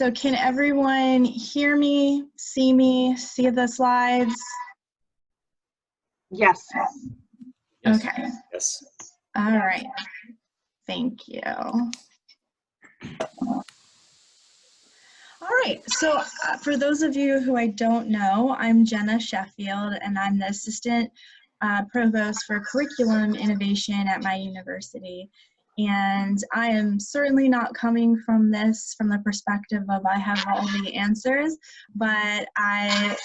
So can everyone hear me, see the slides? Yes. Yes. Okay. Yes. All right. Thank you. All right, so for those of you who I don't know, I'm Jenna Sheffield, and I'm the Assistant Provost for Curriculum Innovation at my university. And I am certainly not coming from this from the perspective of I have all the answers, but I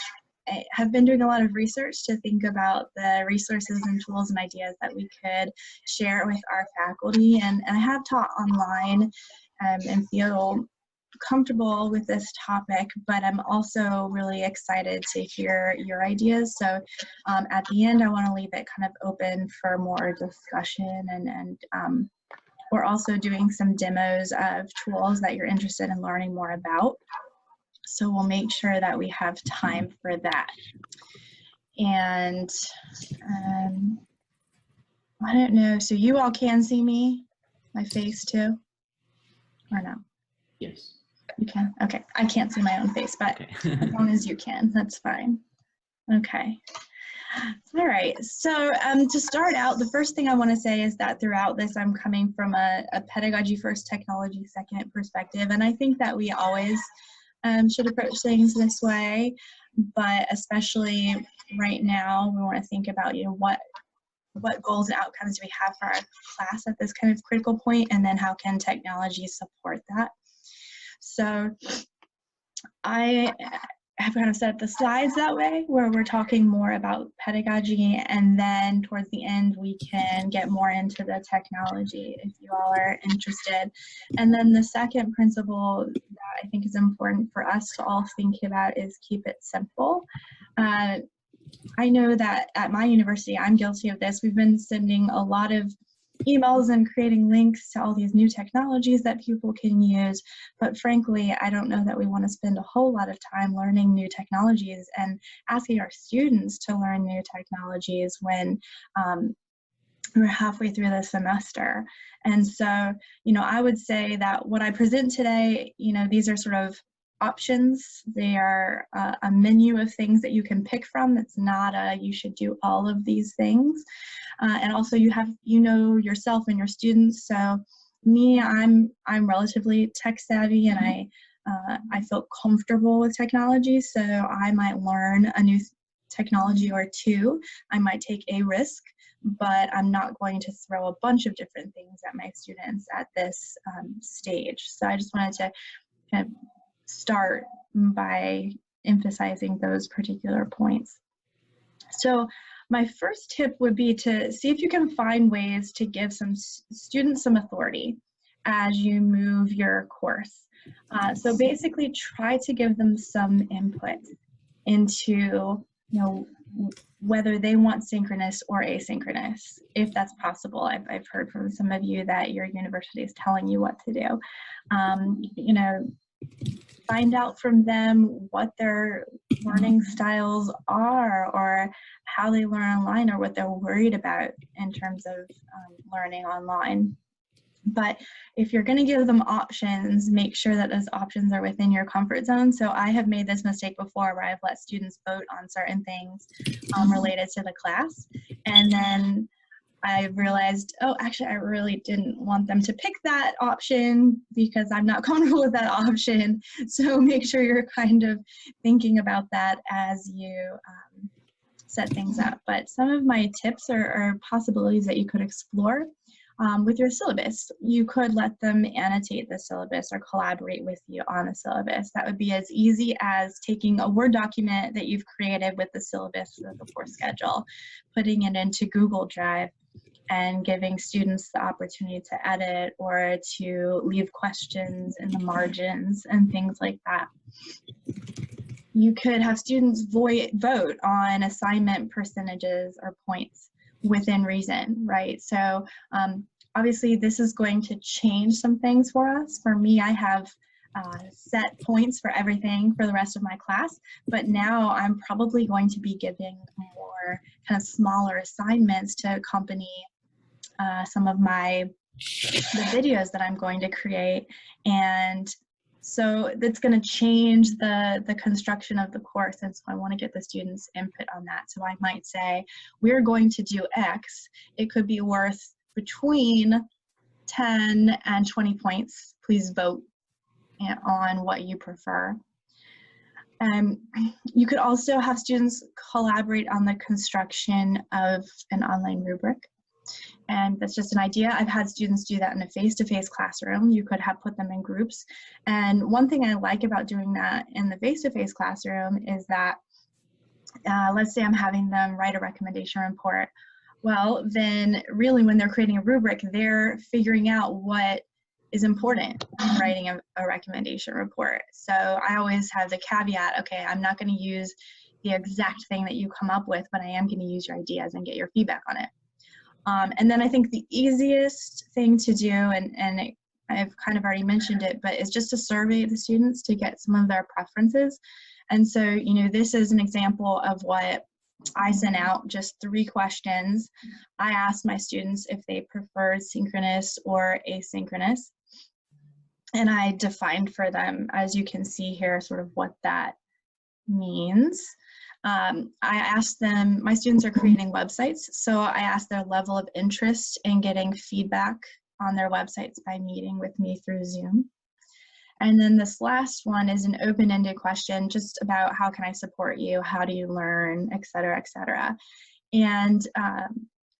have been doing a lot of research to think about the resources and tools and ideas that we could share with our faculty. And I have taught online and feel comfortable with this topic, but I'm also really excited to hear your ideas. So at the end, I want to leave it kind of open for more discussion, and we're also doing some demos of tools that you're interested in learning more about. So we'll make sure that we have time for that. And I don't know, so you all can see me, my face too, or no? Yes. You can? Okay. I can't see my own face, but Okay. as long as you can, that's fine. Okay. All right. So to start out, the first thing I want to say is that throughout this, I'm coming from a pedagogy first, technology second perspective. And I think that we always should approach things this way, but especially right now, we want to think about, you know, what goals and outcomes do we have for our class at this kind of critical point, and then how can technology support that? So I have kind of set up the slides that way, where we're talking more about pedagogy, and then towards the end we can get more into the technology if you all are interested. And then the second principle that I think is important for us to all think about is keep it simple. I know that at my university, I'm guilty of this. We've been sending a lot of emails and creating links to all these new technologies that people can use, but frankly, I don't know that we want to spend a whole lot of time learning new technologies and asking our students to learn new technologies when we're halfway through the semester. And so, you know, I would say that what I present today, you know, these are sort of options. They are a menu of things that you can pick from. It's not a you should do all of these things. And also you have, you know, yourself and your students. So me, I'm relatively tech savvy, and I feel comfortable with technology. So I might learn a new technology or two. I might take a risk, but I'm not going to throw a bunch of different things at my students at this stage. So I just wanted to kind of start by emphasizing those particular points. So my first tip would be to see if you can find ways to give some students some authority as you move your course. So basically try to give them some input into, you know, whether they want synchronous or asynchronous, if that's possible. I've heard from some of you that your university is telling you what to do. You know, find out from them what their learning styles are, or how they learn online, or what they're worried about in terms of learning online. But if you're going to give them options, make sure that those options are within your comfort zone. So I have made this mistake before, where I've let students vote on certain things related to the class, and then I realized, oh, actually, I really didn't want them to pick that option because I'm not comfortable with that option. So make sure you're kind of thinking about that as you set things up. But some of my tips are possibilities that you could explore with your syllabus. You could let them annotate the syllabus or collaborate with you on the syllabus. That would be as easy as taking a Word document that you've created with the syllabus or the course schedule, putting it into Google Drive, and giving students the opportunity to edit or to leave questions in the margins and things like that. You could have students vote on assignment percentages or points within reason, right? So obviously this is going to change some things for us. For me, I have set points for everything for the rest of my class, but now I'm probably going to be giving more kind of smaller assignments to accompany some of the videos that I'm going to create. And So that's going to change the construction of the course, and so I want to get the students' input on that. So I might say, we're going to do X. It could be worth between 10 and 20 points. Please vote on what you prefer. You could also have students collaborate on the construction of an online rubric. And that's just an idea. I've had students do that in a face-to-face classroom. You could have put them in groups. And one thing I like about doing that in the face-to-face classroom is that, let's say I'm having them write a recommendation report. Well, then really when they're creating a rubric, they're figuring out what is important in writing a recommendation report. So I always have the caveat, okay, I'm not going to use the exact thing that you come up with, but I am going to use your ideas and get your feedback on it. And then I think the easiest thing to do, and I've kind of already mentioned it, but is just to survey the students to get some of their preferences. And so, you know, this is an example of what I sent out, just 3 questions. I asked my students if they preferred synchronous or asynchronous. And I defined for them, as you can see here, sort of what that means. I asked them, my students are creating websites, so I asked their level of interest in getting feedback on their websites by meeting with me through Zoom. And then this last one is an open-ended question just about how can I support you, how do you learn, et cetera, et cetera. And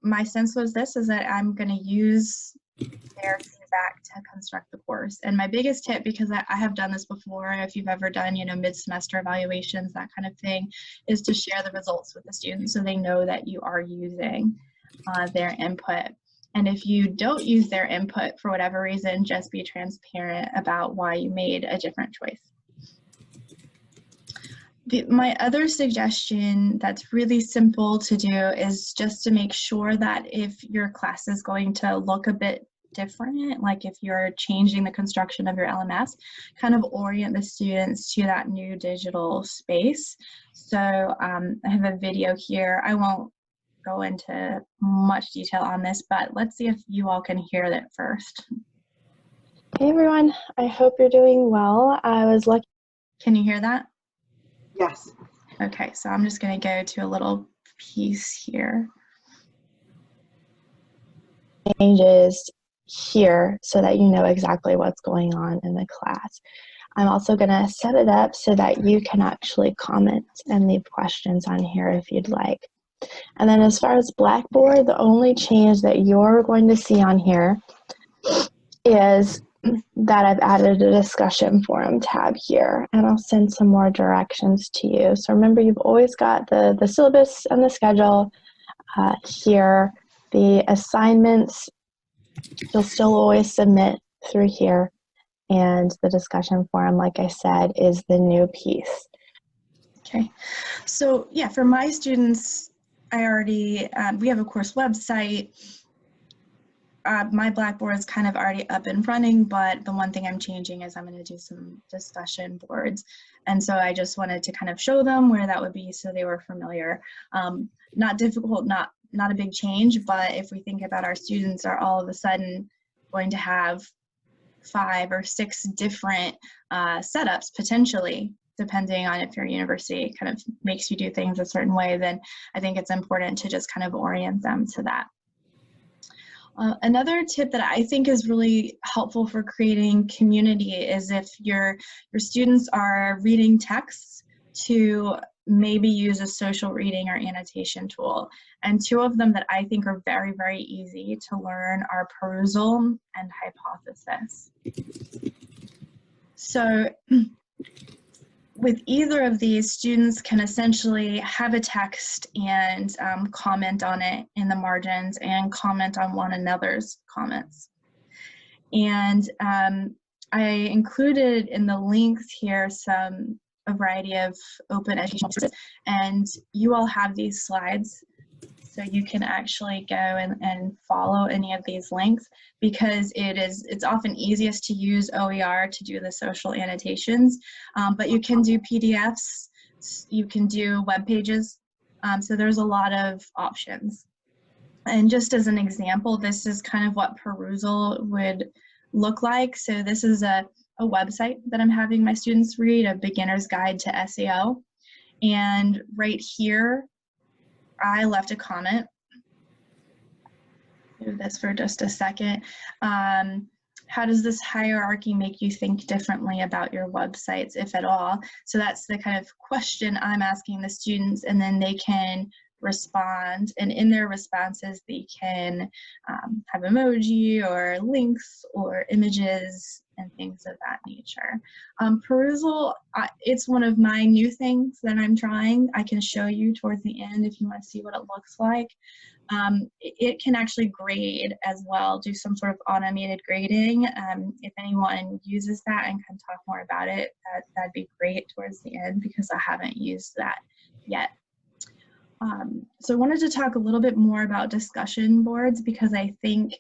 my sense was this, is that I'm going to use their feedback to construct the course. And my biggest tip, because I have done this before, if you've ever done, you know, mid-semester evaluations, that kind of thing, is to share the results with the students so they know that you are using their input. And if you don't use their input for whatever reason, just be transparent about why you made a different choice. My other suggestion that's really simple to do is just to make sure that if your class is going to look a bit different, like if you're changing the construction of your LMS, kind of orient the students to that new digital space. So I have a video here. I won't go into much detail on this, but let's see if you all can hear that first. Hey everyone, I hope you're doing well. I was lucky. Can you hear that? Yes. Okay, so I'm just going to go to a little piece here. Changes here so that you know exactly what's going on in the class. I'm also going to set it up so that you can actually comment and leave questions on here if you'd like. And then as far as Blackboard, the only change that you're going to see on here is that I've added a discussion forum tab here, and I'll send some more directions to you. So remember, you've always got the syllabus and the schedule here. The assignments, you'll still always submit through here, and the discussion forum, like I said, is the new piece. Okay, so yeah, for my students, I already, we have a course website. My Blackboard is kind of already up and running, but the one thing I'm changing is I'm going to do some discussion boards. And so I just wanted to kind of show them where that would be so they were familiar. Not difficult, not a big change, but if we think about our students are all of a sudden going to have 5 or 6 different setups potentially, depending on if your university kind of makes you do things a certain way, then I think it's important to just kind of orient them to that. Another tip that I think is really helpful for creating community is if your students are reading texts, to maybe use a social reading or annotation tool. And 2 of them that I think are very, very easy to learn are Perusall and Hypothesis. So with either of these, students can essentially have a text and comment on it in the margins and comment on one another's comments. And I included in the links here a variety of open educational resources, and you all have these slides, so you can actually go and follow any of these links, because it's often easiest to use OER to do the social annotations, but you can do PDFs, you can do web pages, so there's a lot of options. And just as an example, this is kind of what Perusall would look like. So this is a a website that I'm having my students read, A Beginner's Guide to SEO. And right here, I left a comment. Do this for just a second. How does this hierarchy make you think differently about your websites, if at all? So that's the kind of question I'm asking the students, and then they can respond. And in their responses, they can have emoji or links or images and things of that nature. Perusal, it's one of my new things that I'm trying. I can show you towards the end if you want to see what it looks like. It can actually grade as well, do some sort of automated grading. If anyone uses that and can talk more about it, that'd be great towards the end, because I haven't used that yet. So I wanted to talk a little bit more about discussion boards, because I think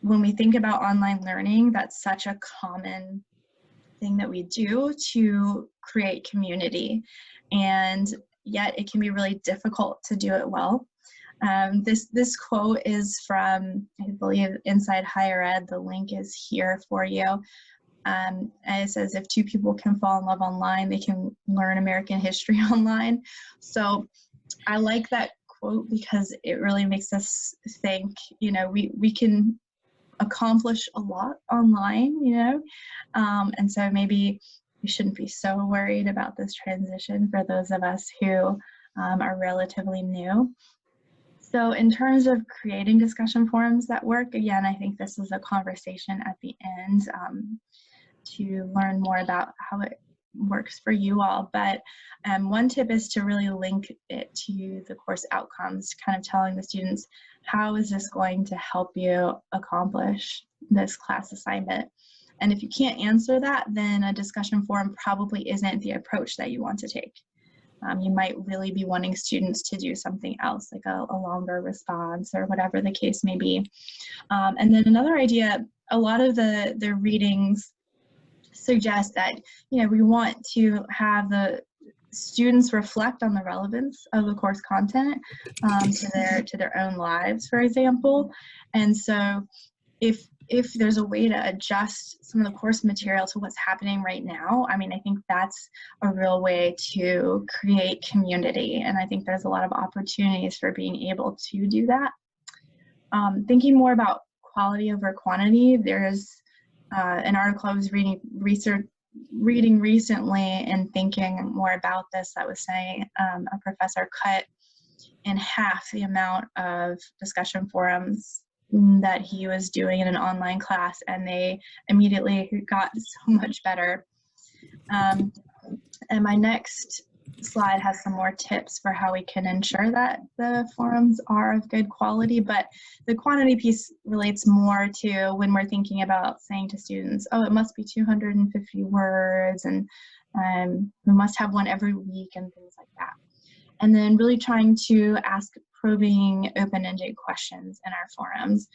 when we think about online learning, that's such a common thing that we do to create community, and yet it can be really difficult to do it well. This quote is from, I believe, Inside Higher Ed. The link is here for you. And it says, if two people can fall in love online, they can learn American history online. So I like that quote because it really makes us think, you know, we can accomplish a lot online, you know, and so maybe we shouldn't be so worried about this transition for those of us who are relatively new. So in terms of creating discussion forums that work, again, I think this is a conversation at the end to learn more about how it works for you all. But one tip is to really link it to the course outcomes, kind of telling the students, how is this going to help you accomplish this class assignment? And if you can't answer that, then a discussion forum probably isn't the approach that you want to take. You might really be wanting students to do something else, like a longer response or whatever the case may be. And then another idea, a lot of the readings suggest that, you know, we want to have the students reflect on the relevance of the course content to their own lives, for example. And so if there's a way to adjust some of the course material to what's happening right now, I mean, I think that's a real way to create community. And I think there's a lot of opportunities for being able to do that. Thinking more about quality over quantity, there's an article I was reading recently and thinking more about this that was saying a professor cut in half the amount of discussion forums that he was doing in an online class, and they immediately got so much better. And my next slide has some more tips for how we can ensure that the forums are of good quality, but the quantity piece relates more to when we're thinking about saying to students, oh, it must be 250 words, and we must have one every week and things like that. And then really trying to ask probing, open-ended questions in our forums.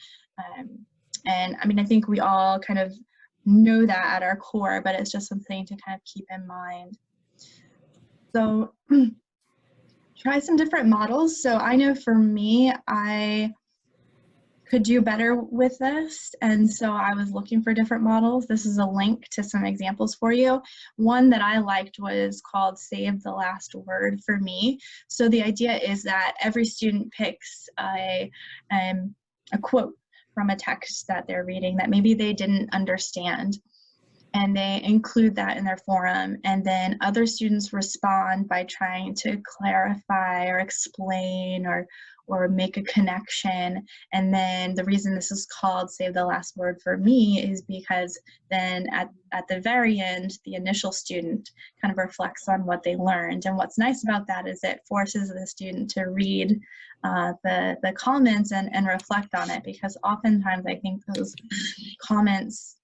And I mean, I think we all kind of know that at our core, but it's just something to kind of keep in mind. So try some different models. So I know for me, I could do better with this, and so I was looking for different models. This is a link to some examples for you. One that I liked was called Save the Last Word for Me. So the idea is that every student picks a quote from a text that they're reading that maybe they didn't understand, and they include that in their forum, and then other students respond by trying to clarify or explain or make a connection. And then the reason this is called Save the Last Word for Me is because then at the very end, the initial student kind of reflects on what they learned. And what's nice about that is it forces the student to read the comments and reflect on it, because oftentimes I think those comments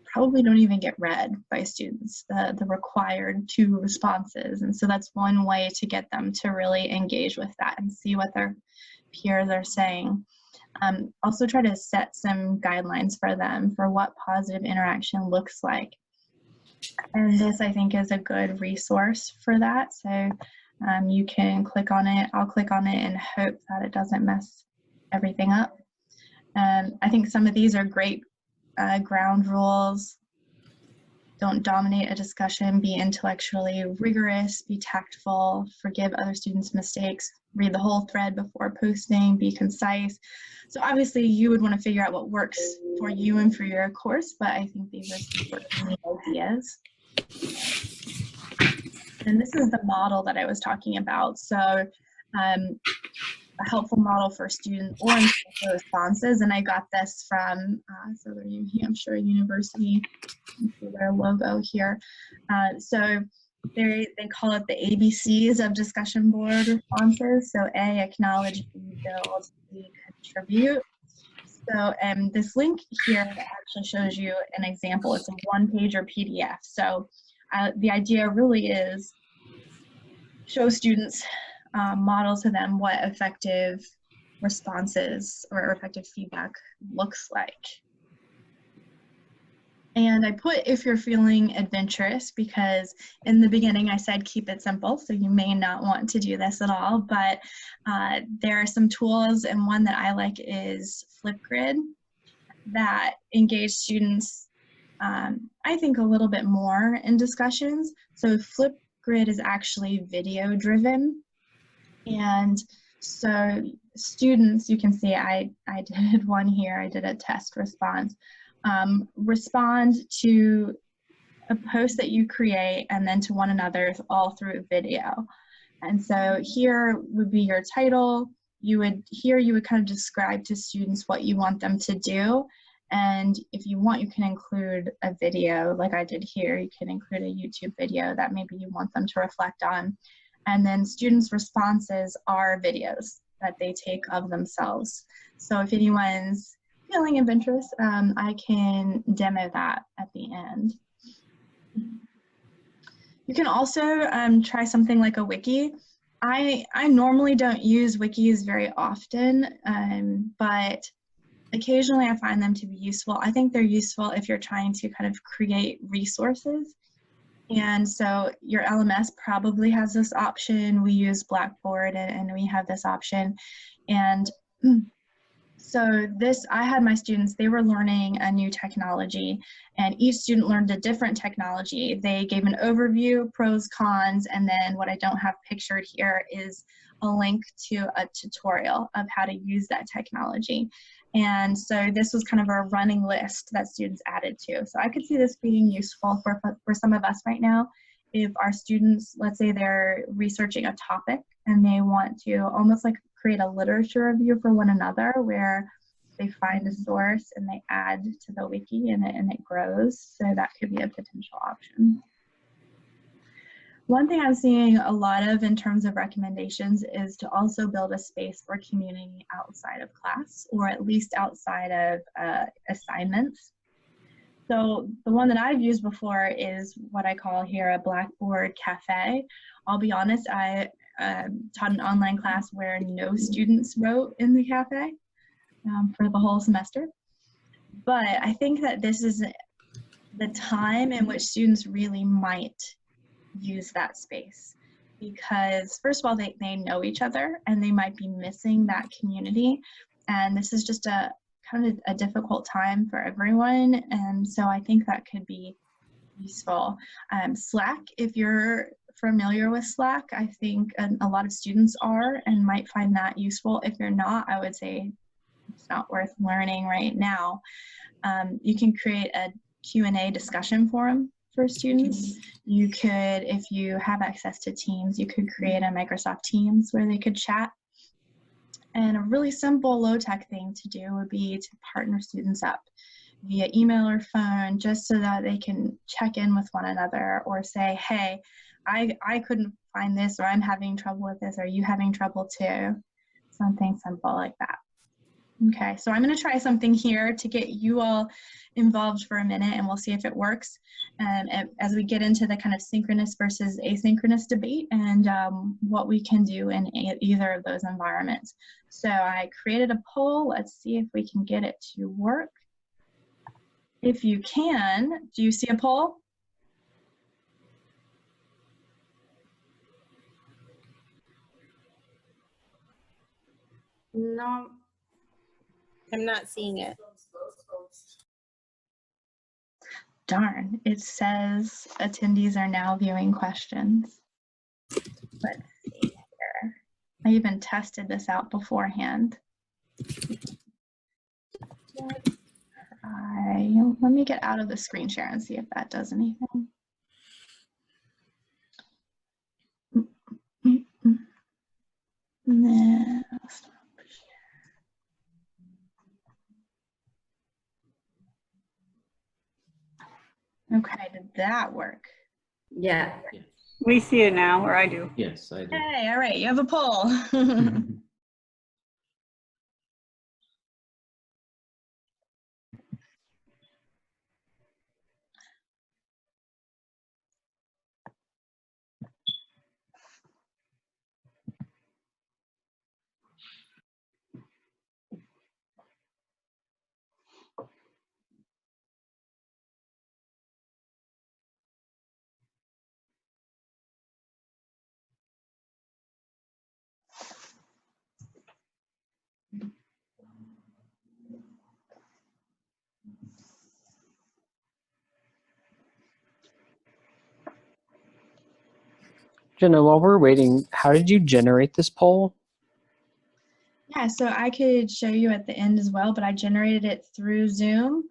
probably don't even get read by students, the required 2 responses. And so that's one way to get them to really engage with that and see what their peers are saying. Also try to set some guidelines for them for what positive interaction looks like. And this, I think, is a good resource for that. So you can click on it, I'll click on it and hope that it doesn't mess everything up. I think some of these are great ground rules. don't dominate a discussion, be intellectually rigorous, be tactful, forgive other students' mistakes, read the whole thread before posting, be concise. So obviously you would want to figure out what works for you and for your course, but I think these are some sort of neat ideas. And this is the model that I was talking about. So a helpful model for student-oriented responses, and I got this from Southern New Hampshire University. You can see their logo here. So they call it the ABCs of discussion board responses. So A, acknowledge, B, build, C, contribute. So this link here actually shows you an example. It's a one-pager PDF. So the idea really is show students, model to them what effective responses or effective feedback looks like. And I put if you're feeling adventurous because in the beginning I said keep it simple, so you may not want to do this at all, but there are some tools, and one that I like is Flipgrid that engage students, I think, a little bit more in discussions. So Flipgrid is actually video driven, and so students, you can see I did one here, I did a test response. Respond to a post that you create and then to one another all through video. And so here would be your title. You would kind of describe to students what you want them to do. And if you want, you can include a video like I did here. You can include a YouTube video that maybe you want them to reflect on. And then students' responses are videos that they take of themselves. So if anyone's feeling of interest, I can demo that at the end. You can also try something like a wiki. I normally don't use wikis very often, but occasionally I find them to be useful. I think they're useful if you're trying to kind of create resources. And so your LMS probably has this option. We use Blackboard and we have this option. And so I had my students, they were learning a new technology, and each student learned a different technology. They gave an overview, pros, cons, and then what I don't have pictured here is a link to a tutorial of how to use that technology. And so this was kind of a running list that students added to. So I could see this being useful for some of us right now. If our students, let's say they're researching a topic and they want to almost like create a literature review for one another where they find a source and they add to the wiki and it grows. So that could be a potential option. One thing I'm seeing a lot of in terms of recommendations is to also build a space for community outside of class, or at least outside of assignments. So the one that I've used before is what I call here a Blackboard cafe. I'll be honest, I taught an online class where no students wrote in the cafe for the whole semester. But I think that this is the time in which students really might use that space, because first of all, they know each other and they might be missing that community. And this is just a kind of a difficult time for everyone. And so I think that could be useful. Slack, if you're familiar with Slack, I think a lot of students are and might find that useful. If you're not, I would say it's not worth learning right now. You can create a Q&A discussion forum for students. You could, if you have access to Teams, you could create a Microsoft Teams where they could chat. And a really simple low-tech thing to do would be to partner students up via email or phone, just so that they can check in with one another or say, hey, I couldn't find this, or I'm having trouble with this, are you having trouble too? Something simple like that. Okay, so I'm going to try something here to get you all involved for a minute, and we'll see if it works as we get into the kind of synchronous versus asynchronous debate and what we can do in either of those environments. So I created a poll. Let's see if we can get it to work. If you can, do you see a poll? No, I'm not seeing it. darn, it says attendees are now viewing questions. Let's see here. I even tested this out beforehand. Let me get out of the screen share and see if that does anything. No. Okay, did that work? Yeah. Yes. We see it now, or I do. Yes, I do. Hey, all right, you have a poll. Jenna, while we're waiting, how did you generate this poll? Yeah, so I could show you at the end as well, but I generated it through Zoom.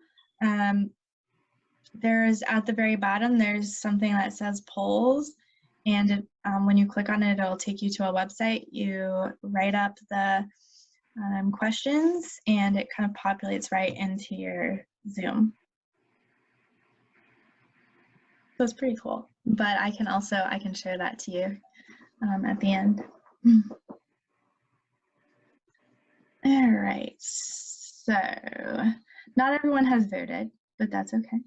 There's at the very bottom, there's something that says polls. And it, when you click on it, it'll take you to a website. You write up the questions and it kind of populates right into your Zoom. So it's pretty cool. But I can share that to you at the end. All right, so not everyone has voted, but that's okay.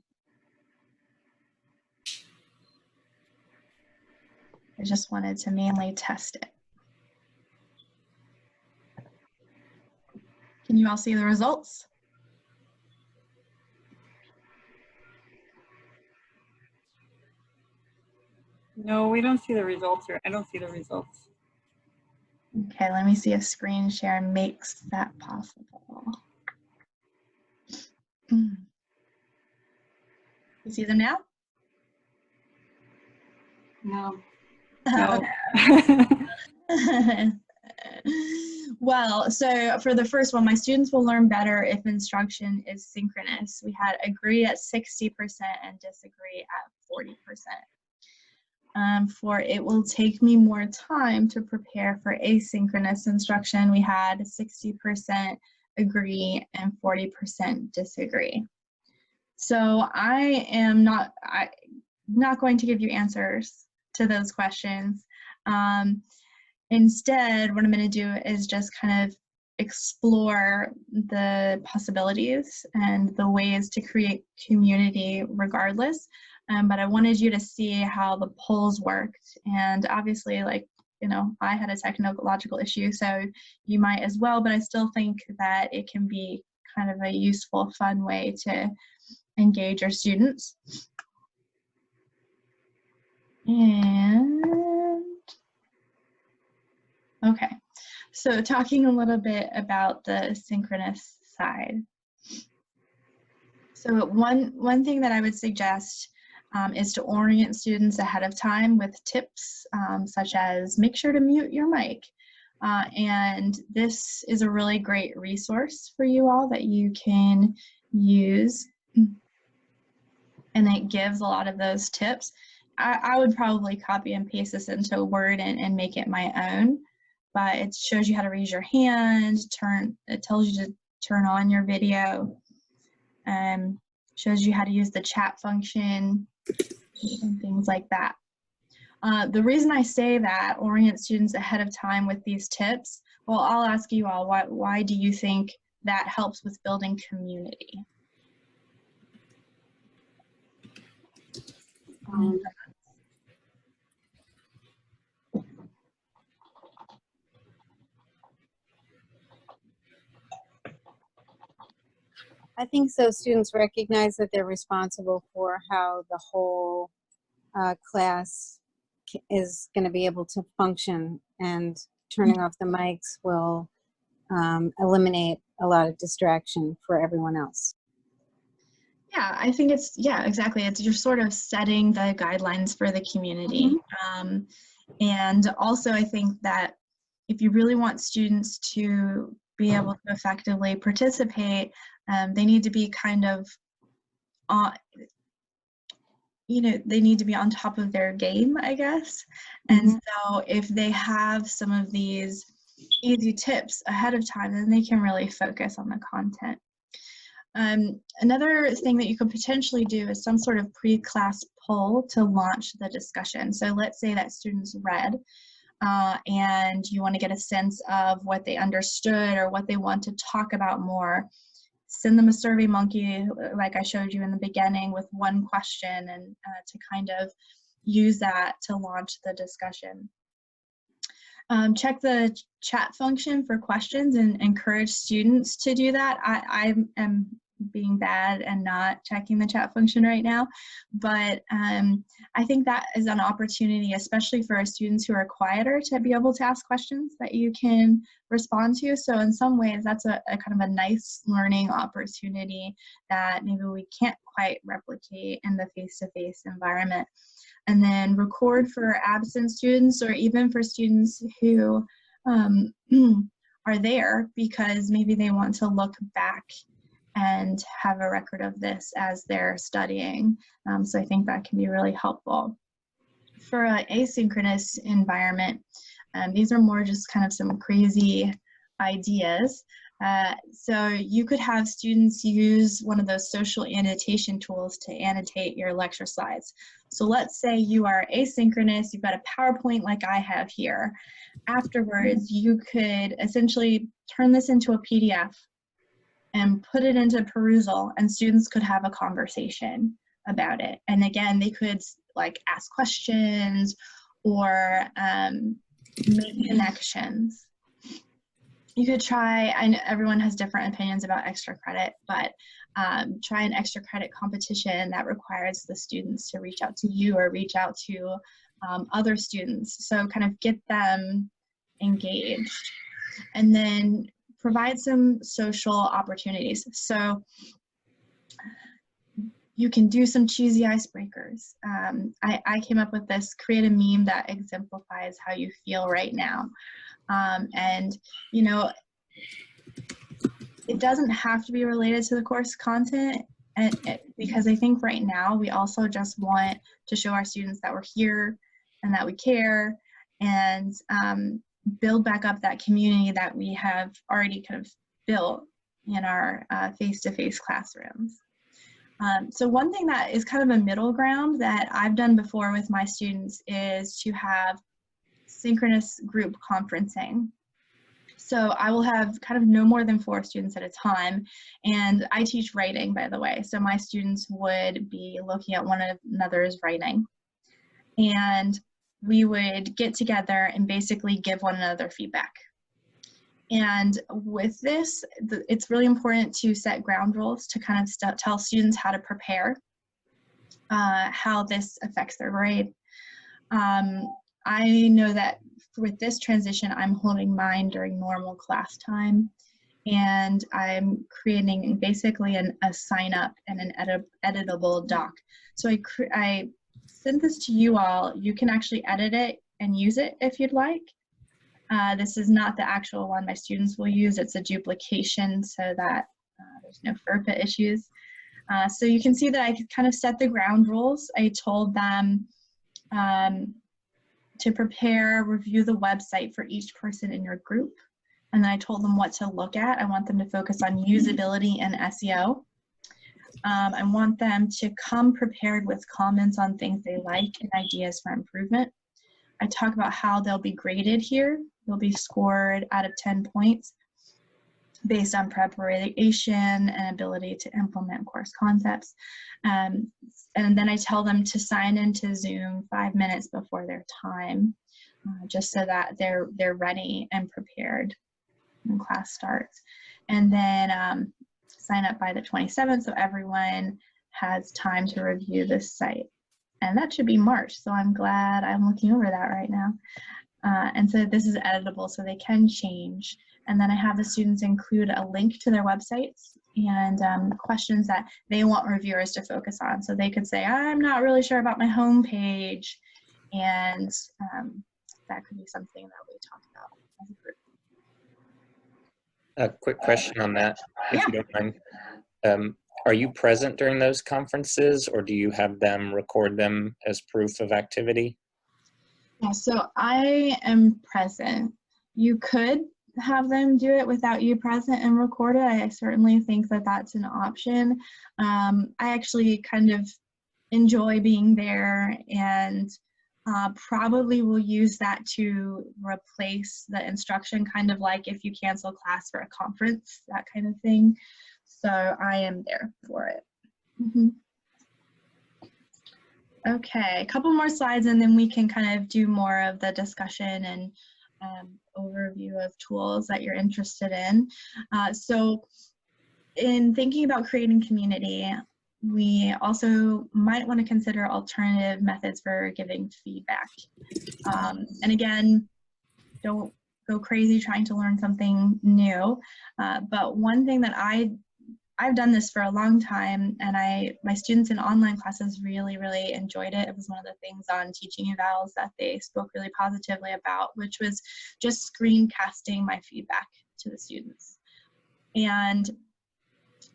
I just wanted to mainly test it. Can you all see the results? No, we don't see the results, or I don't see the results. Okay, let me see if screen share makes that possible. You see them now? No. Okay. Well, so for the first one, my students will learn better if instruction is synchronous. We had agree at 60% and disagree at 40%. For it will take me more time to prepare for asynchronous instruction, we had 60% agree and 40% disagree. So I am not going to give you answers to those questions. Instead, what I'm going to do is just kind of explore the possibilities and the ways to create community regardless. But I wanted you to see how the polls worked. And obviously, like, you know, I had a technological issue, so you might as well, but I still think that it can be kind of a useful, fun way to engage your students. And okay, so talking a little bit about the synchronous side. So one thing that I would suggest is to orient students ahead of time with tips such as make sure to mute your mic. And this is a really great resource for you all that you can use. And it gives a lot of those tips. I would probably copy and paste this into a Word and make it my own. But it shows you how to raise your hand, it tells you to turn on your video, shows you how to use the chat function, and things like that. The reason I say that, orient students ahead of time with these tips, well, I'll ask you all, why do you think that helps with building community? I think so students recognize that they're responsible for how the whole class is going to be able to function, and turning off the mics will eliminate a lot of distraction for everyone else. Yeah, I think it's, yeah, exactly. It's you're sort of setting the guidelines for the community. And also I think that if you really want students to be able to effectively participate, they need to be kind of on, they need to be on top of their game, I guess. And so if they have some of these easy tips ahead of time, then they can really focus on the content. Another thing that you could potentially do is some sort of pre-class poll to launch the discussion. So let's say that students read and you want to get a sense of what they understood or what they want to talk about more. Send them a Survey Monkey, like I showed you in the beginning, with one question, and to kind of use that to launch the discussion. Check the chat function for questions and encourage students to do that. I am being bad and not checking the chat function right now, but I think that is an opportunity, especially for our students who are quieter, to be able to ask questions that you can respond to. So in some ways, that's a kind of a nice learning opportunity that maybe we can't quite replicate in the face-to-face environment. And then record for absent students, or even for students who are there because maybe they want to look back and have a record of this as they're studying. So I think that can be really helpful. For an asynchronous environment, these are more just kind of some crazy ideas. So you could have students use one of those social annotation tools to annotate your lecture slides. So let's say you are asynchronous, you've got a PowerPoint like I have here. Afterwards, you could essentially turn this into a PDF and put it into Perusall, and students could have a conversation about it. And again, they could like ask questions or make connections. You could try, I know everyone has different opinions about extra credit, but try an extra credit competition that requires the students to reach out to you or reach out to other students. So kind of get them engaged. And then provide some social opportunities. So you can do some cheesy icebreakers. I came up with this: create a meme that exemplifies how you feel right now. And it doesn't have to be related to the course content, because I think right now we also just want to show our students that we're here and that we care, and build back up that community that we have already kind of built in our face-to-face classrooms. So one thing that is kind of a middle ground that I've done before with my students is to have synchronous group conferencing. So I will have kind of no more than 4 students at a time, and I teach writing, by the way, so my students would be looking at one another's writing, and we would get together and basically give one another feedback. And with this, it's really important to set ground rules to kind of tell students how to prepare, how this affects their grade. I know that with this transition, I'm holding mine during normal class time, and I'm creating basically a sign up and an editable doc. So I sent this to you all. You can actually edit it and use it if you'd like. This is not the actual one my students will use. It's a duplication so that there's no FERPA issues. So you can see that I kind of set the ground rules. I told them to prepare, review the website for each person in your group. And then I told them what to look at. I want them to focus on usability and SEO. I want them to come prepared with comments on things they like and ideas for improvement. I talk about how they'll be graded here. They'll be scored out of 10 points based on preparation and ability to implement course concepts. And then I tell them to sign into Zoom 5 minutes before their time, just so that they're ready and prepared when class starts. And then sign up by the 27th so everyone has time to review this site. And that should be March, so I'm glad I'm looking over that right now. And so this is editable, so they can change And then I have the students include a link to their websites and questions that they want reviewers to focus on. So they could say, I'm not really sure about my homepage, and that could be something that we talk about as a group. A quick question on that, if Yeah. you don't mind. Are you present during those conferences, or do you have them record them as proof of activity? Yeah, so I am present. You could have them do it without you present and record it. I certainly think that that's an option. I actually kind of enjoy being there, and probably will use that to replace the instruction, kind of like if you cancel class for a conference, that kind of thing. So I am there for it. Okay, a couple more slides and then we can kind of do more of the discussion and overview of tools that you're interested in. So in thinking about creating community, we also might want to consider alternative methods for giving feedback. And again, don't go crazy trying to learn something new. But one thing that I've done this for a long time, and my students in online classes really, really enjoyed it. It was one of the things on teaching evals that they spoke really positively about, which was just screencasting my feedback to the students. And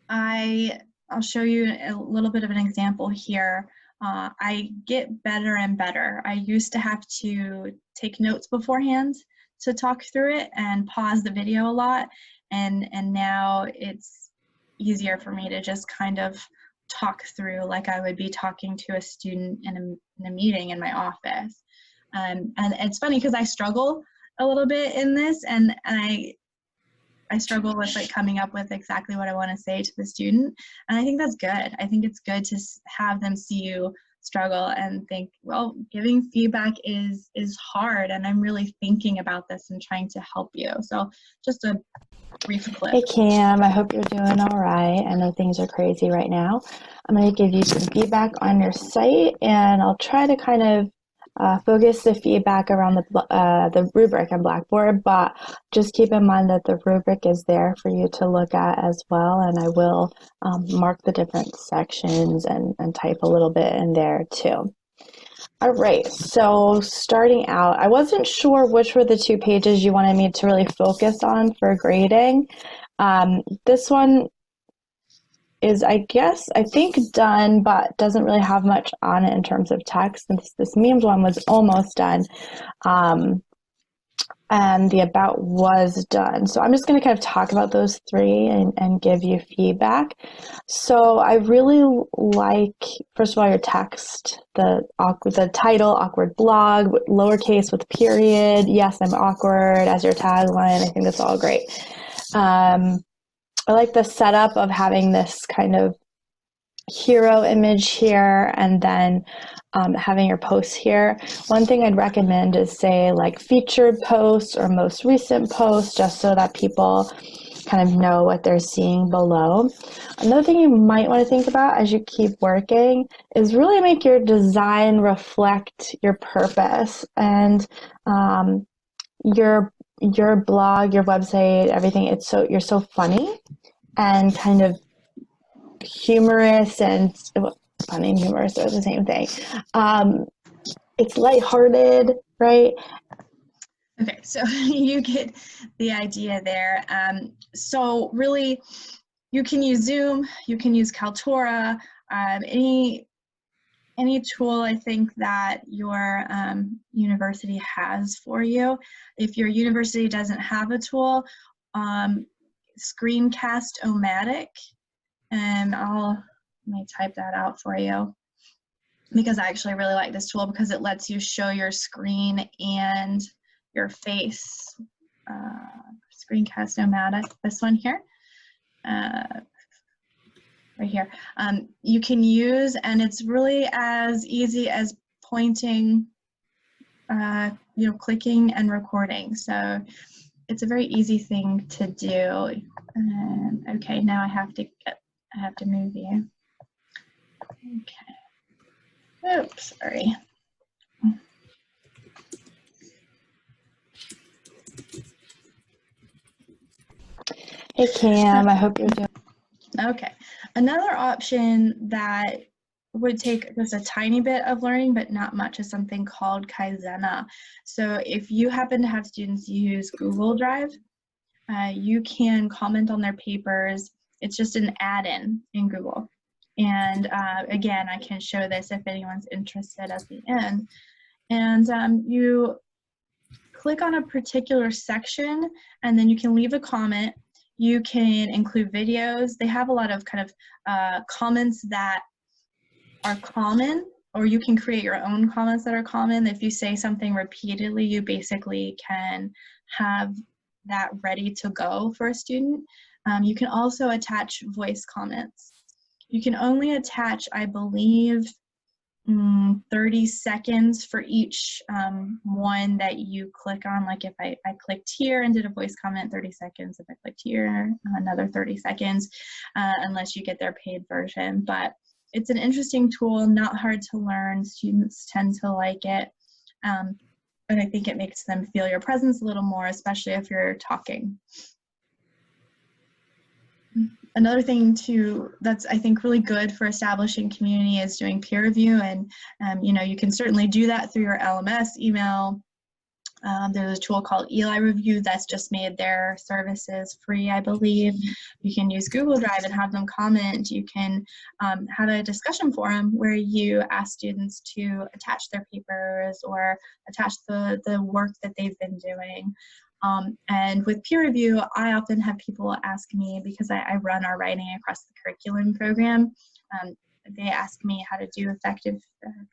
I'll show you a little bit of an example here. I get better and better. I used to have to take notes beforehand to talk through it and pause the video a lot, and now it's easier for me to just kind of talk through like I would be talking to a student in a meeting in my office. And it's funny because I struggle a little bit in this, and I struggle with like coming up with exactly what I want to say to the student. And I think that's good. I think it's good to have them see you struggle and think, well, giving feedback is hard, and I'm really thinking about this and trying to help you. So just a brief clip. Hey Cam, I hope you're doing all right. I know things are crazy right now. I'm going to give you some feedback on your site, and I'll try to kind of focus the feedback around the rubric on Blackboard, but just keep in mind that the rubric is there for you to look at as well, and I will mark the different sections and type a little bit in there too. All right, so starting out, I wasn't sure which were the 2 pages you wanted me to really focus on for grading. This one is, I think done, but doesn't really have much on it in terms of text. And this memes one was almost done. And the about was done. So I'm just going to kind of talk about those 3 and give you feedback. So I really like, first of all, your text, the title, awkward blog, lowercase with period. Yes, I'm awkward as your tagline. I think that's all great. I like the setup of having this kind of hero image here and then having your posts here. One thing I'd recommend is say like featured posts or most recent posts, just so that people kind of know what they're seeing below. Another thing you might want to think about as you keep working is really make your design reflect your purpose, and your blog, your website, everything. You're so funny and kind of humorous, and funny and humorous are the same thing. It's lighthearted, right? Okay, so you get the idea there. So really, you can use Zoom, you can use Kaltura, any tool I think that your university has for you. If your university doesn't have a tool, Screencast-O-Matic, and let me type that out for you, because I actually really like this tool because it lets you show your screen and your face. Screencast-O-Matic, this one here, right here. You can use, and it's really as easy as pointing, clicking and recording. So it's a very easy thing to do. Okay, now I have to move you. Okay. Oops, sorry. Hey Cam, I hope you're doing. Okay. Another option that would take just a tiny bit of learning, but not much, is something called Kaizena. So if you happen to have students use Google Drive, you can comment on their papers. It's just an add-in in Google. And again, I can show this if anyone's interested at the end. And you click on a particular section, and then you can leave a comment. You can include videos. They have a lot of kind of comments that are common, or you can create your own comments that are common. If you say something repeatedly, you basically can have that ready to go for a student. You can also attach voice comments. You can only attach, I believe, 30 seconds for each one that you click on. Like if I clicked here and did a voice comment, 30 seconds. If I clicked here, another 30 seconds, unless you get their paid version. But it's an interesting tool, not hard to learn. Students tend to like it. And I think it makes them feel your presence a little more, especially if you're talking. Another thing too that's I think really good for establishing community is doing peer review, and you know, you can certainly do that through your LMS email. There's a tool called Eli Review that's just made their services free, I believe. You can use Google Drive and have them comment. You can have a discussion forum where you ask students to attach their papers or attach the work that they've been doing. And with peer review, I often have people ask me, because I run our writing across the curriculum program, they ask me how to do effective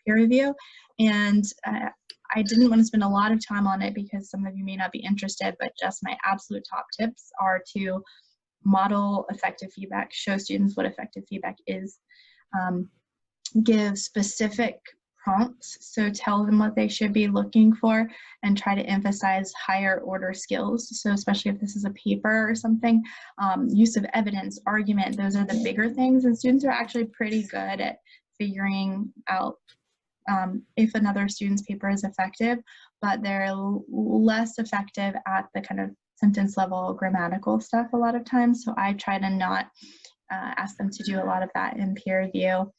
peer review. And I didn't want to spend a lot of time on it because some of you may not be interested, but just my absolute top tips are to model effective feedback, show students what effective feedback is, give specific prompts, so tell them what they should be looking for, and try to emphasize higher order skills. So especially if this is a paper or something, use of evidence, argument, those are the bigger things, and students are actually pretty good at figuring out if another student's paper is effective, but they're less effective at the kind of sentence level grammatical stuff a lot of times. So I try to not ask them to do a lot of that in peer review,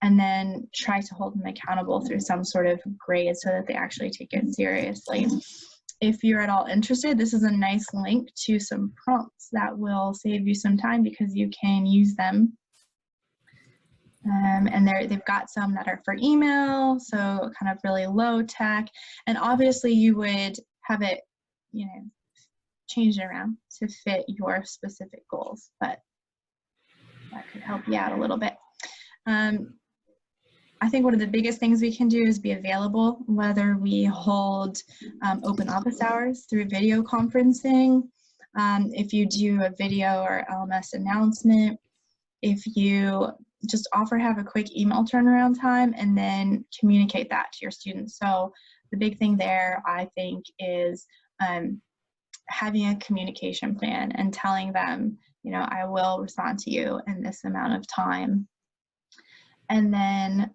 and then try to hold them accountable through some sort of grade so that they actually take it seriously. If you're at all interested, this is a nice link to some prompts that will save you some time because you can use them. And they've got some that are for email, so kind of really low tech. And obviously you would have it, you know, change it around to fit your specific goals, but that could help you out a little bit. I think one of the biggest things we can do is be available, whether we hold open office hours through video conferencing, if you do a video or LMS announcement, if you just offer have a quick email turnaround time, and then communicate that to your students. So the big thing there, I think, is having a communication plan and telling them, you know, I will respond to you in this amount of time. And then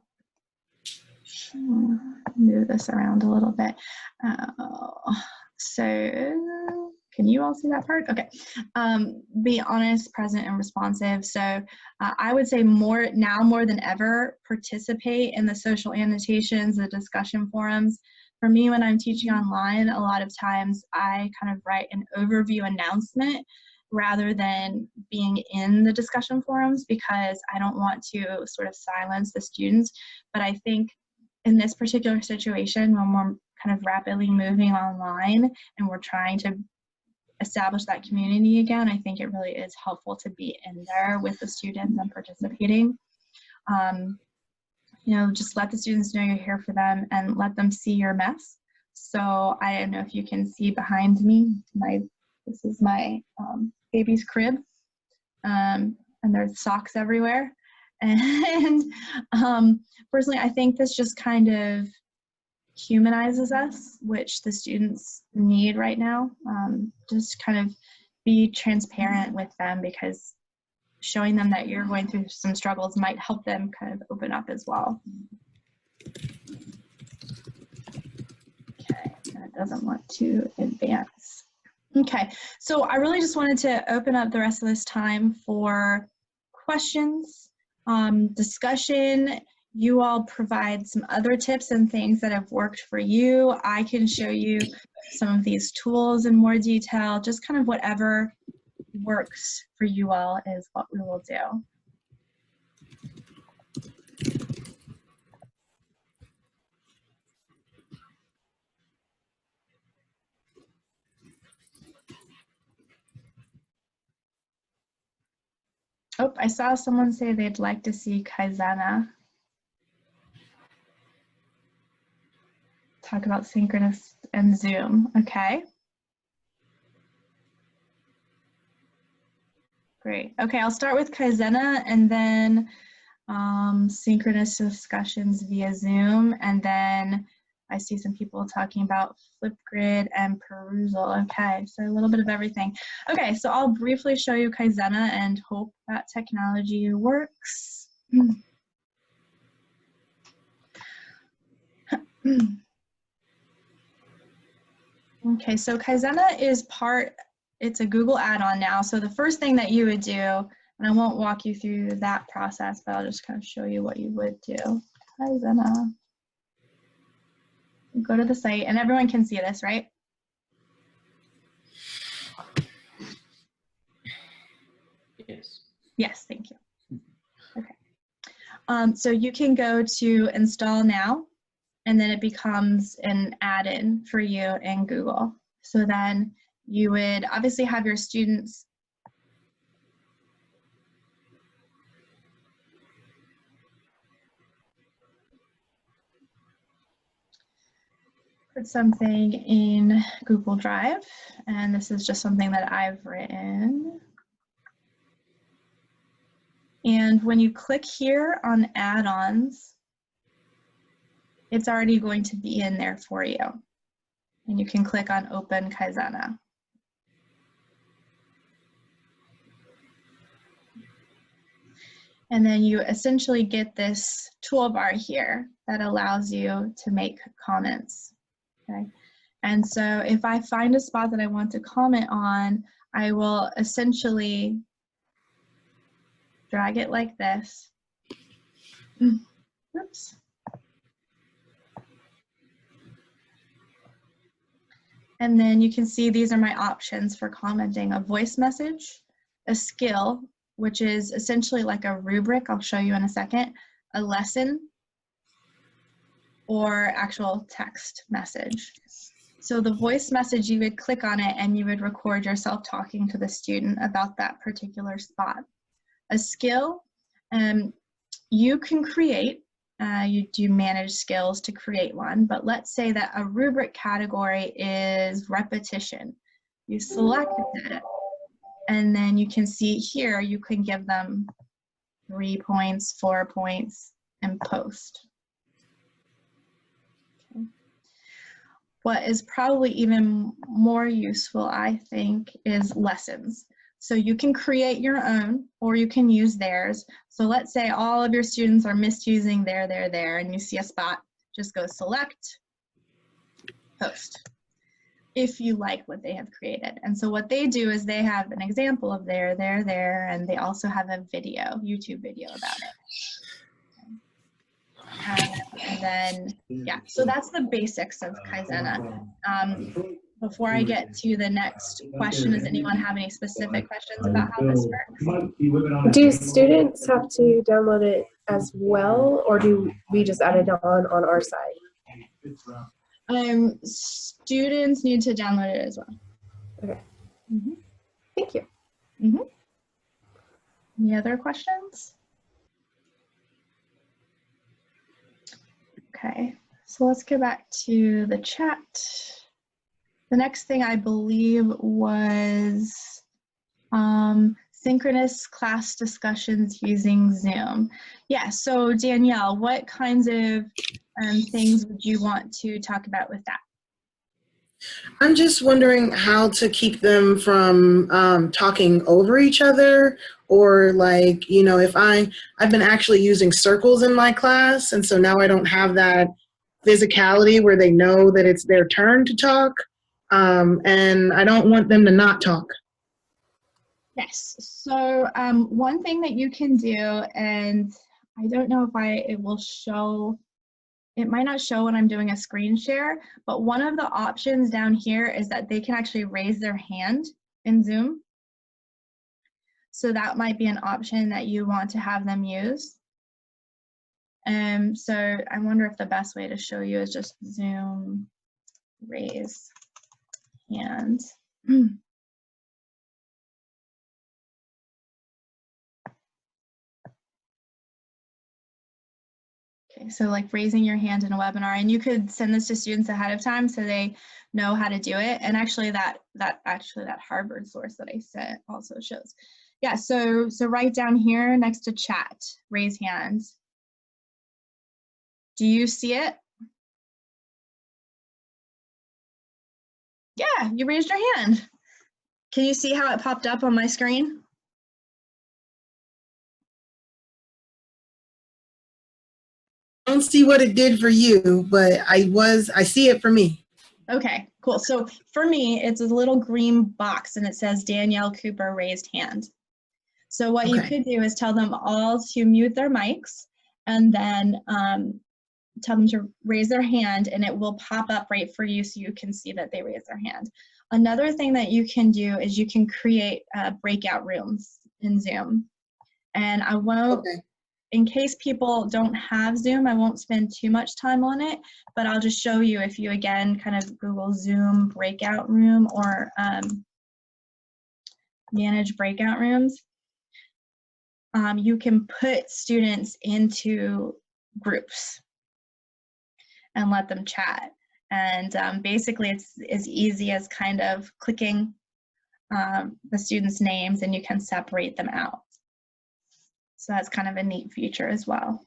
move this around a little bit. So can you all see that part? Okay. Be honest, present, and responsive. So I would say more than ever, participate in the social annotations, the discussion forums. For me, when I'm teaching online, a lot of times I kind of write an overview announcement rather than being in the discussion forums, because I don't want to sort of silence the students. But I think in this particular situation, when we're kind of rapidly moving online and we're trying to establish that community again, I think it really is helpful to be in there with the students and participating. You know, just let the students know you're here for them and let them see your mess. So I don't know if you can see behind me, this is my baby's crib, and there's socks everywhere. And personally, I think this just kind of humanizes us, which the students need right now. Just kind of be transparent with them, because showing them that you're going through some struggles might help them kind of open up as well. Okay, and it doesn't want to advance. Okay, so I really just wanted to open up the rest of this time for questions, discussion. You all provide some other tips and things that have worked for you. I can show you some of these tools in more detail. Just kind of whatever works for you all is what we will do. Oh, I saw someone say they'd like to see Kaizena. Talk about synchronous and Zoom. Okay. Great. Okay, I'll start with Kaizena and then synchronous discussions via Zoom. And then I see some people talking about Flipgrid and Perusal. Okay, so a little bit of everything. Okay, so I'll briefly show you Kaizena and hope that technology works. Okay, so Kaizena is it's a Google add-on now. So the first thing that you would do, and I won't walk you through that process, but I'll just kind of show you what you would do. Kaizena. Go to the site, and everyone can see this, right? Yes. Yes, thank you. Okay. So you can go to install now, and then it becomes an add-in for you in Google. So then you would obviously have your students put something in Google Drive, and this is just something that I've written. And when you click here on add-ons, it's already going to be in there for you. And you can click on Open Kaizena. And then you essentially get this toolbar here that allows you to make comments. Okay. And so if I find a spot that I want to comment on, I will essentially drag it like this. Oops. And then you can see these are my options for commenting: a voice message, a skill, which is essentially like a rubric, I'll show you in a second, a lesson, or actual text message. So the voice message, you would click on it and you would record yourself talking to the student about that particular spot. A skill, you can create, you do manage skills to create one, but let's say that a rubric category is repetition. You selected it, and then you can see here, you can give them 3 points, 4 points, and post. Okay. What is probably even more useful, I think, is lessons. So you can create your own, or you can use theirs. So let's say all of your students are misusing there, and you see a spot, just go select, post, if you like what they have created. And so what they do is they have an example of there, and they also have a video, YouTube video about it. And then, yeah, so that's the basics of Kaizena. Before I get to the next question, does anyone have any specific questions about how this works? Do students have to download it as well, or do we just add it on our side? Students need to download it as well. Okay. Mm-hmm. Thank you. Mm-hmm. Any other questions? Okay, so let's go back to the chat. The next thing I believe was synchronous class discussions using Zoom. Yeah, so Danielle, what kinds of things would you want to talk about with that? I'm just wondering how to keep them from talking over each other, or like, you know, if I've been actually using circles in my class, and so now I don't have that physicality where they know that it's their turn to talk. and I don't want them to not talk. Yes. So one thing that you can do, and I don't know if it will show, it might not show when I'm doing a screen share, but one of the options down here is that they can actually raise their hand in Zoom. So that might be an option that you want to have them use. So I wonder if the best way to show you is just Zoom raise hand. Okay, so like raising your hand in a webinar, and you could send this to students ahead of time so they know how to do it. And actually that Harvard source that I sent also shows. Yeah, so right down here next to chat, raise hands. Do you see it? Yeah, you raised your hand. Can you see how it popped up on my screen? I don't see what it did for you, but I see it for me. Okay, cool. So for me, it's a little green box and it says Danielle Cooper raised hand. So what you could do is tell them all to mute their mics and then tell them to raise their hand, and it will pop up right for you so you can see that they raised their hand. Another thing that you can do is you can create breakout rooms in Zoom. And I won't, in case people don't have Zoom, I won't spend too much time on it, but I'll just show you if you, again, kind of Google Zoom breakout room or manage breakout rooms. You can put students into groups and let them chat. And basically it's as easy as kind of clicking the students' names and you can separate them out. So that's kind of a neat feature as well.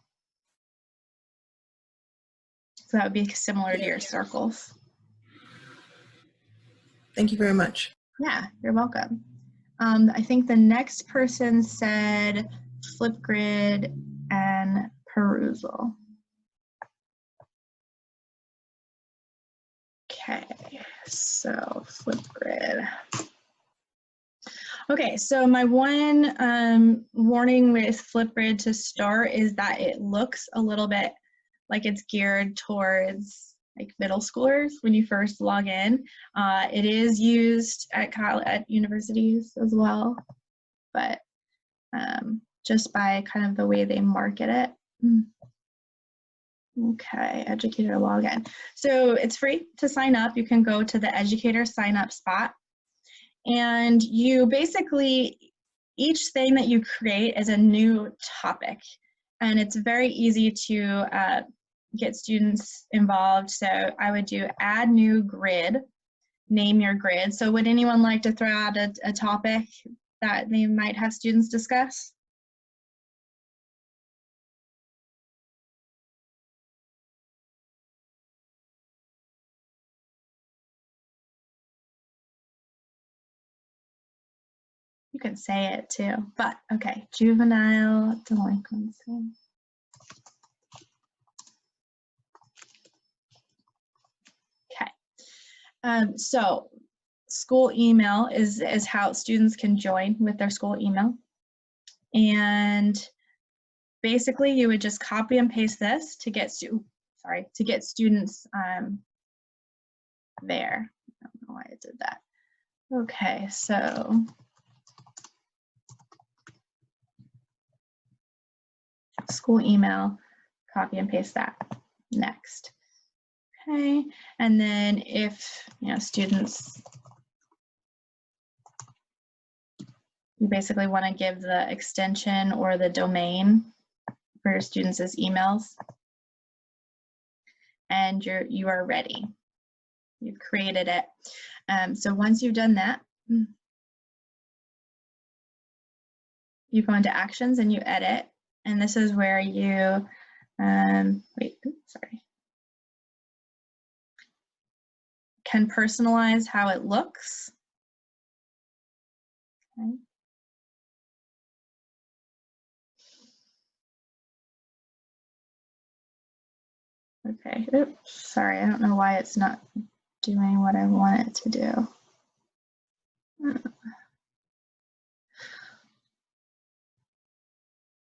So that would be similar to your circles. Thank you very much. Yeah, you're welcome. I think the next person said Flipgrid and Perusal. Okay, so Flipgrid. Okay, so my one warning with Flipgrid to start is that it looks a little bit like it's geared towards like middle schoolers when you first log in. It is used at universities as well, but just by kind of the way they market it. Okay, educator login. So it's free to sign up. You can go to the educator sign up spot, and you basically, each thing that you create is a new topic, and it's very easy to get students involved. So I would do add new grid, name your grid. So would anyone like to throw out a topic that they might have students discuss? You can say it too, but okay, juvenile delinquency. Okay, so school email is how students can join with their school email. And basically you would just copy and paste this to get students there. I don't know why I did that. Okay, so school email, copy and paste that. Next. Okay, and then if students, you basically want to give the extension or the domain for your students as emails, and you are ready. You've created it. So once you've done that, you go into actions and you edit, and this is where you can personalize how it looks. Okay. Oops, sorry, I don't know why it's not doing what I want it to do.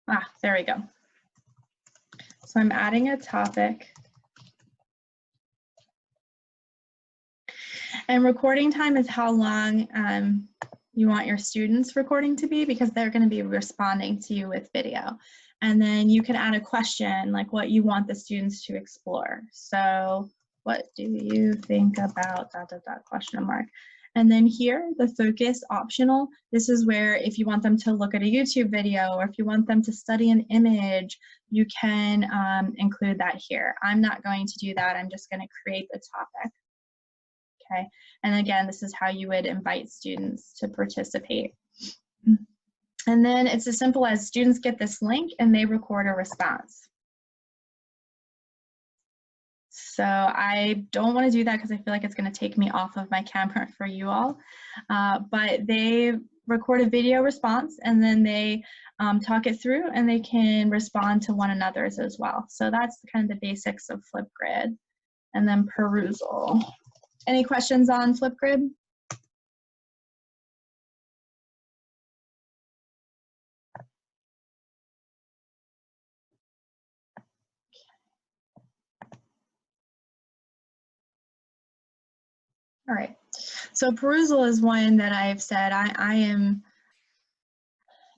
Ah, there we go. So I'm adding a topic. And recording time is how long you want your students recording to be, because they're going to be responding to you with video. And then you can add a question like what you want the students to explore. So what do you think about ... question mark. And then here, the focus optional, this is where if you want them to look at a YouTube video or if you want them to study an image, you can include that here. I'm not going to do that. I'm just going to create the topic. Okay, and again, this is how you would invite students to participate. And then it's as simple as students get this link and they record a response. So I don't want to do that because I feel like it's going to take me off of my camera for you all. But they record a video response and then they talk it through and they can respond to one another's as well. So that's kind of the basics of Flipgrid. And then Perusall. Any questions on Flipgrid? All right, so Perusall is one that I've said I am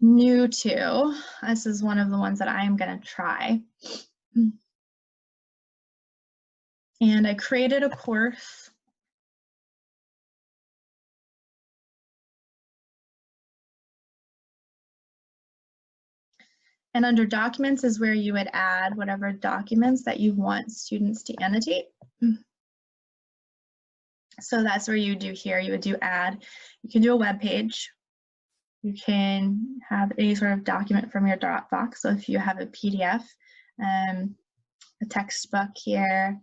new to. This is one of the ones that I am going to try. And I created a course. And under documents is where you would add whatever documents that you want students to annotate. So that's where you do here, you would do add. You can do a web page. You can have any sort of document from your Dropbox. So if you have a PDF, a textbook here,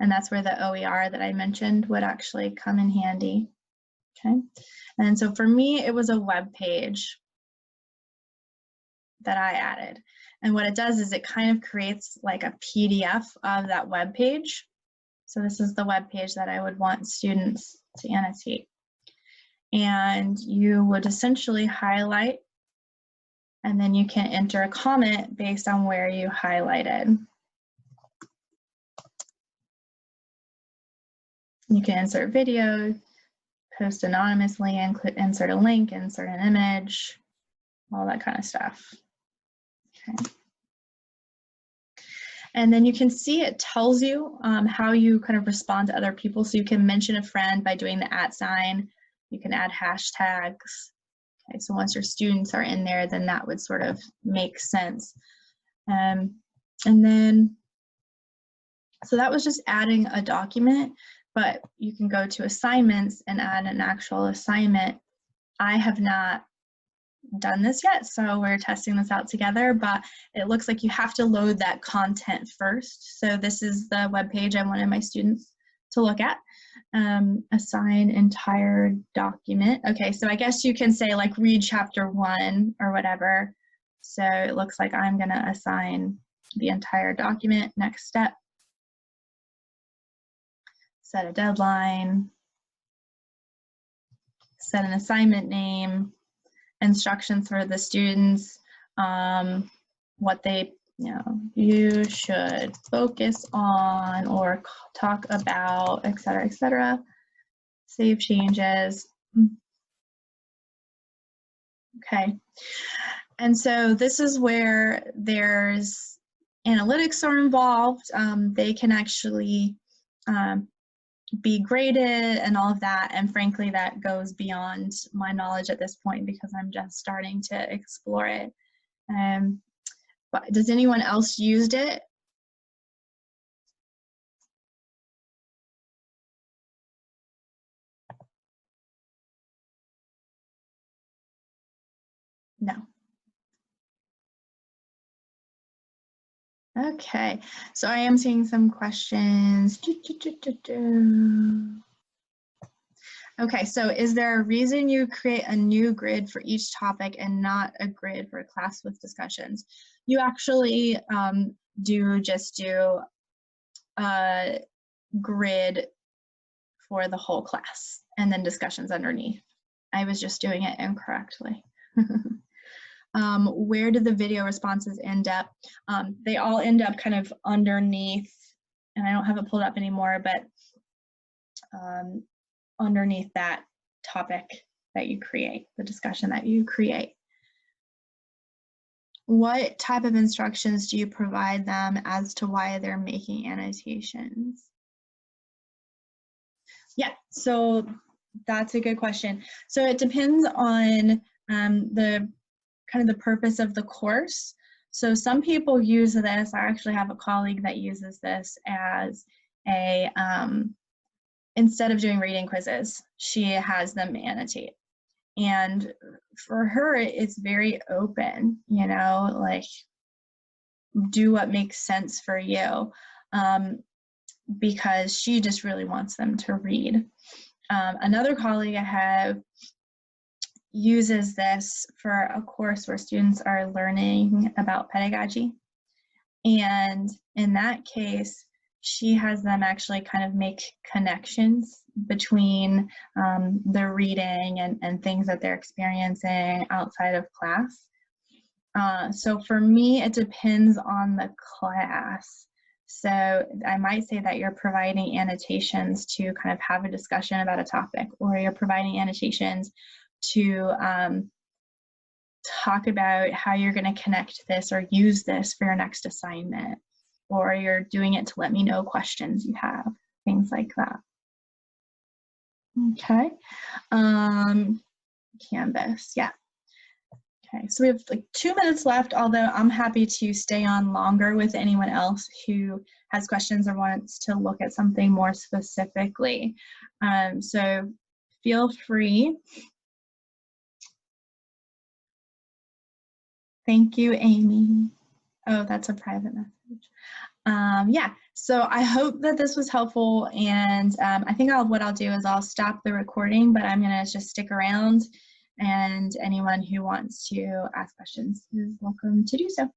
and that's where the OER that I mentioned would actually come in handy. Okay, and so for me, it was a web page that I added. And what it does is it kind of creates like a PDF of that web page. So this is the web page that I would want students to annotate. And you would essentially highlight, and then you can enter a comment based on where you highlighted. You can insert video, post anonymously, insert a link, insert an image, all that kind of stuff. Okay. And then you can see it tells you how you kind of respond to other people. So you can mention a friend by doing the @. You can add hashtags. Okay, so once your students are in there, then that would sort of make sense. And then, so that was just adding a document, but you can go to assignments and add an actual assignment. I have not done this yet, so we're testing this out together, but it looks like you have to load that content first. So this is the web page I wanted my students to look at. Assign entire document. Okay, so I guess you can say like read chapter 1 or whatever. So it looks like I'm gonna assign the entire document. Next step. Set a deadline. Set an assignment name. Instructions for the students, what they, you should focus on or talk about, etc., etc. Save changes. Okay, and so this is where there's analytics are involved. They can actually be graded and all of that, and frankly that goes beyond my knowledge at this point because I'm just starting to explore it. But does anyone else used it? No. Okay, so I am seeing some questions. Okay, so is there a reason you create a new grid for each topic and not a grid for a class with discussions? You actually do just do a grid for the whole class and then discussions underneath. I was just doing it incorrectly. Where did the video responses end up? They all end up kind of underneath, and I don't have it pulled up anymore, but underneath that topic that you create, the discussion that you create. What type of instructions do you provide them as to why they're making annotations? Yeah, so that's a good question. So it depends on the kind of the purpose of the course. So some people use this. I actually have a colleague that uses this as a, instead of doing reading quizzes, she has them annotate. And for her, it's very open, you know, like do what makes sense for you, because she just really wants them to read. Another colleague I have uses this for a course where students are learning about pedagogy. And in that case, she has them actually kind of make connections between the reading and things that they're experiencing outside of class. So for me, it depends on the class. So I might say that you're providing annotations to kind of have a discussion about a topic, or you're providing annotations to talk about how you're going to connect this or use this for your next assignment, or you're doing it to let me know questions you have, things like that. Okay, Canvas, yeah. Okay, so we have like 2 minutes left, although I'm happy to stay on longer with anyone else who has questions or wants to look at something more specifically. So feel free. Thank you, Amy. Oh, that's a private message. Yeah, so I hope that this was helpful, and I think what I'll do is I'll stop the recording, but I'm gonna just stick around, and anyone who wants to ask questions is welcome to do so.